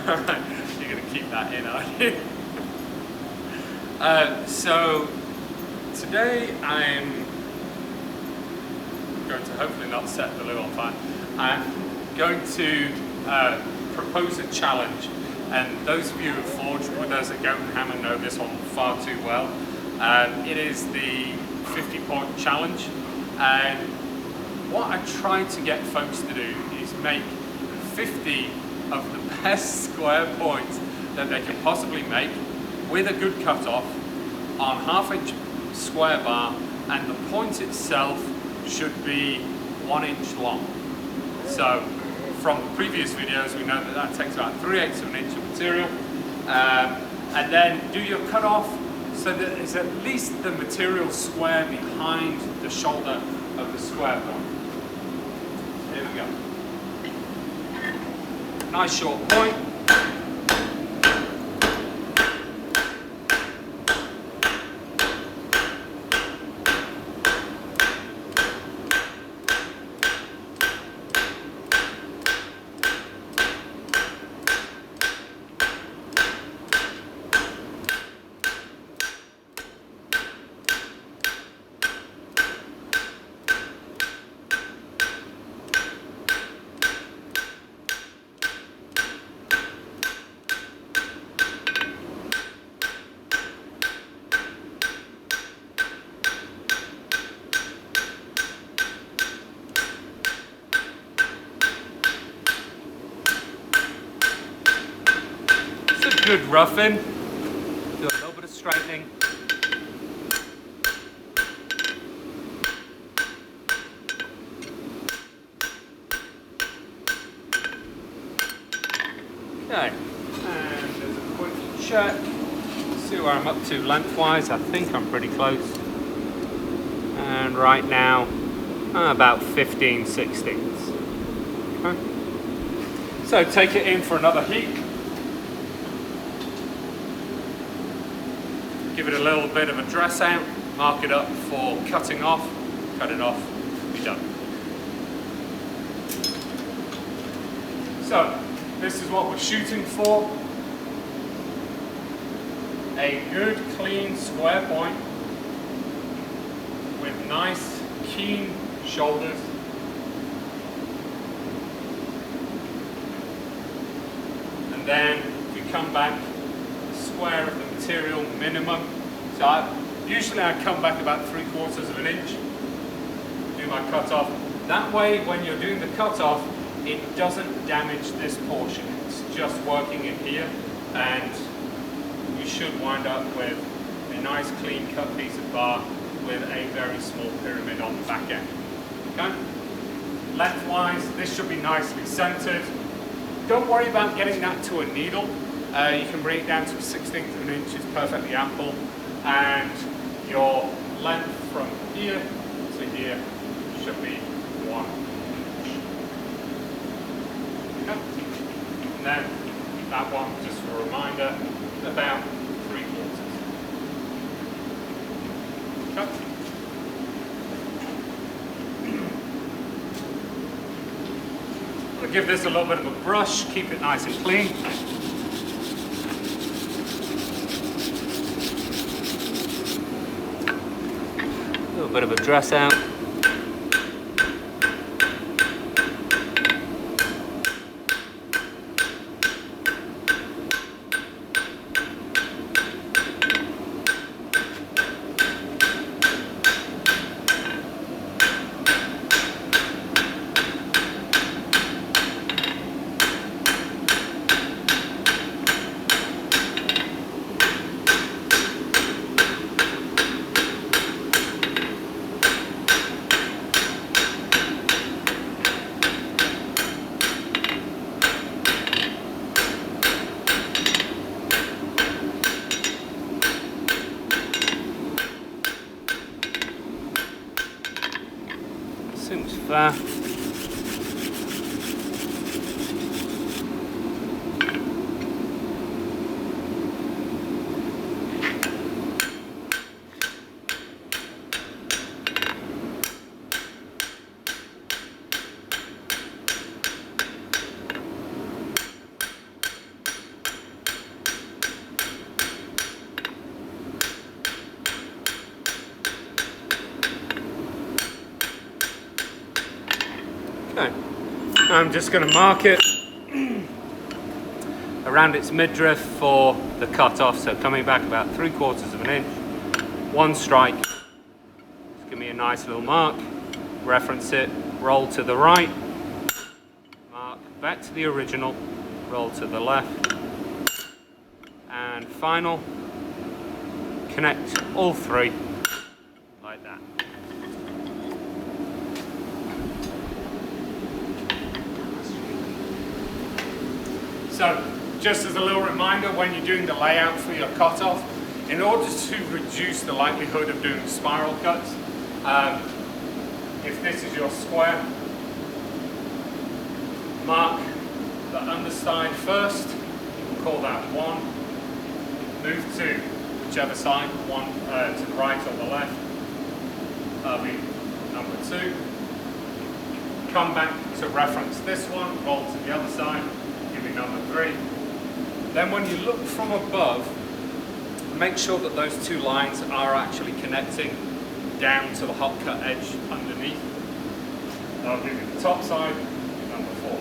Alright, you're going to keep that in, aren't you? So, today I'm going to hopefully not set the loo on fire. I'm going to propose a challenge, and those of you who forged with us at Goat and Hammer know this one far too well. It is the 50-point challenge, and what I try to get folks to do is make 50 of the best square points that they can possibly make with a good cutoff on half-inch square bar, and the point itself should be 1 inch long. So from the previous videos we know that that takes about 3/8 of an inch of material, and then do your cutoff so that it's at least the material square behind the shoulder of the square point. Here we go. Nice short point. Good roughing, do a little bit of straightening. Okay, and there's a quick check, see where I'm up to lengthwise. I think I'm pretty close. And right now, about 15/16. Okay. So take it in for another heat. Give it a little bit of a dress out, mark it up for cutting off, cut it off, be done. So, this is what we're shooting for. A good, clean square point with nice, keen shoulders. And then we come back square of the material minimum. So usually I come back about 3/4 of an inch, do my cut off. That way when you're doing the cut off, it doesn't damage this portion. It's just working in here, and you should wind up with a nice clean cut piece of bar with a very small pyramid on the back end. Okay? Lengthwise, this should be nicely centered. Don't worry about getting that to a needle. You can bring it down to 1/16 of an inch, it's perfectly ample, and your length from here to here should be 1 inch. Okay. And then that one, just for a reminder, about 3/4. Okay. I'm going to give this a little bit of a brush, keep it nice and clean. A little bit of a dress out. Seems fair. Okay. I'm just going to mark it around its midriff for the cut-off, so coming back about 3/4 of an inch, one strike. Just give me a nice little mark, reference it, roll to the right, mark back to the original, roll to the left, and final, connect all three like that. So, just as a little reminder, when you're doing the layout for your cutoff, in order to reduce the likelihood of doing spiral cuts, if this is your square, mark the underside first, we'll call that 1, move to whichever side, one to the right or the left, that'll be number 2, come back to reference this one, roll to the other side, give me number 3. Then when you look from above, make sure that those two lines are actually connecting down to the hot cut edge underneath. That'll give you the top side, number 4.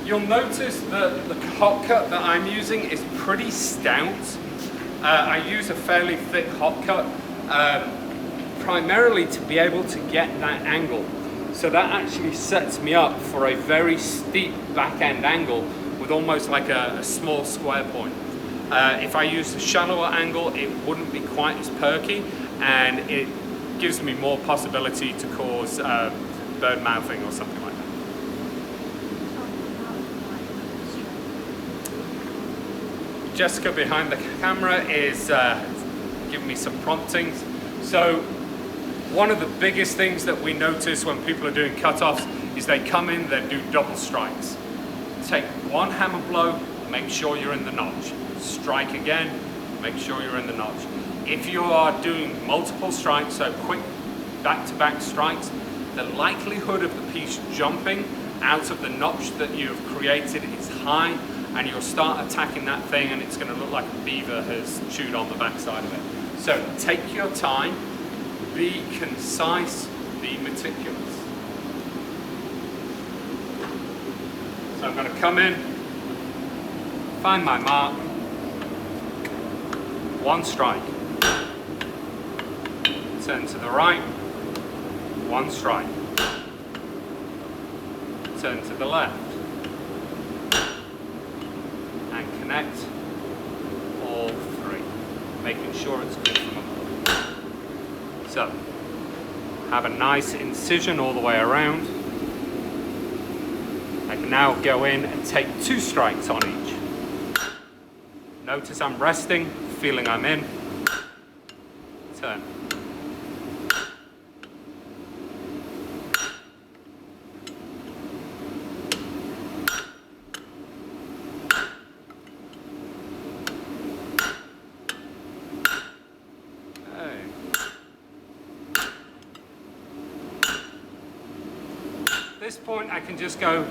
You'll notice that the hot cut that I'm using is pretty stout. I use a fairly thick hot cut, primarily to be able to get that angle. So that actually sets me up for a very steep back end angle with almost like a small square point. If I used a shallower angle, it wouldn't be quite as perky, and it gives me more possibility to cause bird mouthing or something like that. Jessica behind the camera is giving me some promptings. So one of the biggest things that we notice when people are doing cutoffs is they come in, they do double strikes. Take one hammer blow, make sure you're in the notch. Strike again, make sure you're in the notch. If you are doing multiple strikes, so quick back-to-back strikes, the likelihood of the piece jumping out of the notch that you've created is high, and you'll start attacking that thing and it's going to look like a beaver has chewed on the backside of it. So take your time, be concise, be meticulous. So I'm going to come in, find my mark, one strike, turn to the right, one strike, turn to the left, and connect all three, making sure it's good from above. So, have a nice incision all the way around. I can now go in and take 2 strikes on each. Notice I'm resting, feeling I'm in. Turn. At this point I can just go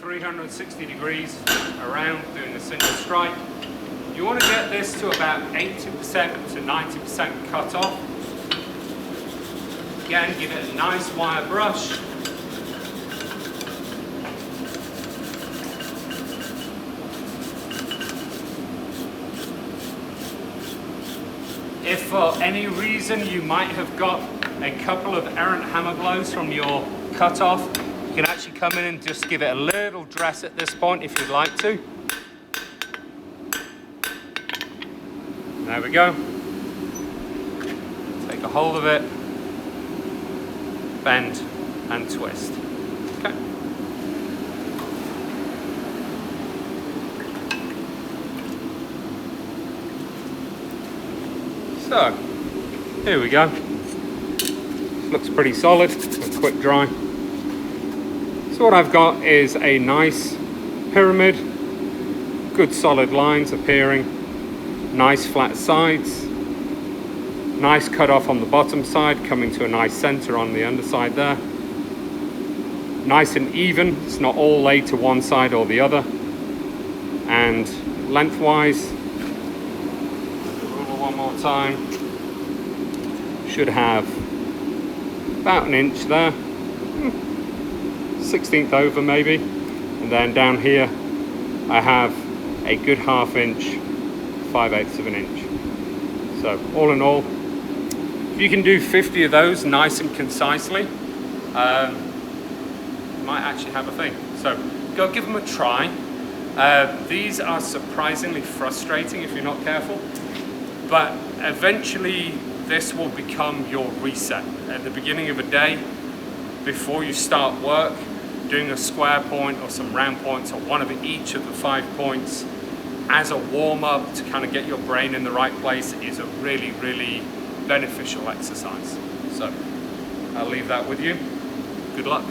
360 degrees around doing a single strike. You want to get this to about 80% to 90% cut off. Again, give it a nice wire brush. If for any reason you might have got a couple of errant hammer blows from your cut off, you can actually come in and just give it a little dress at this point if you'd like to. There we go. Take a hold of it, bend and twist. Okay. So, here we go. Looks pretty solid, a quick dry. So what I've got is a nice pyramid, good solid lines appearing, nice flat sides, nice cut off on the bottom side, coming to a nice center on the underside there. Nice and even, it's not all laid to one side or the other. And lengthwise, one more time, should have about an inch there. 16th over maybe, and then down here I have a good 1/2 inch, 5/8 of an inch. So all in all, if you can do 50 of those nice and concisely, you might actually have a thing. So go give them a try. These are surprisingly frustrating if you're not careful, but eventually this will become your reset. At the beginning of a day, before you start work, doing a square point or some round points or one of each of the 5 points as a warm-up to kind of get your brain in the right place is a really, really beneficial exercise. So I'll leave that with you. Good luck.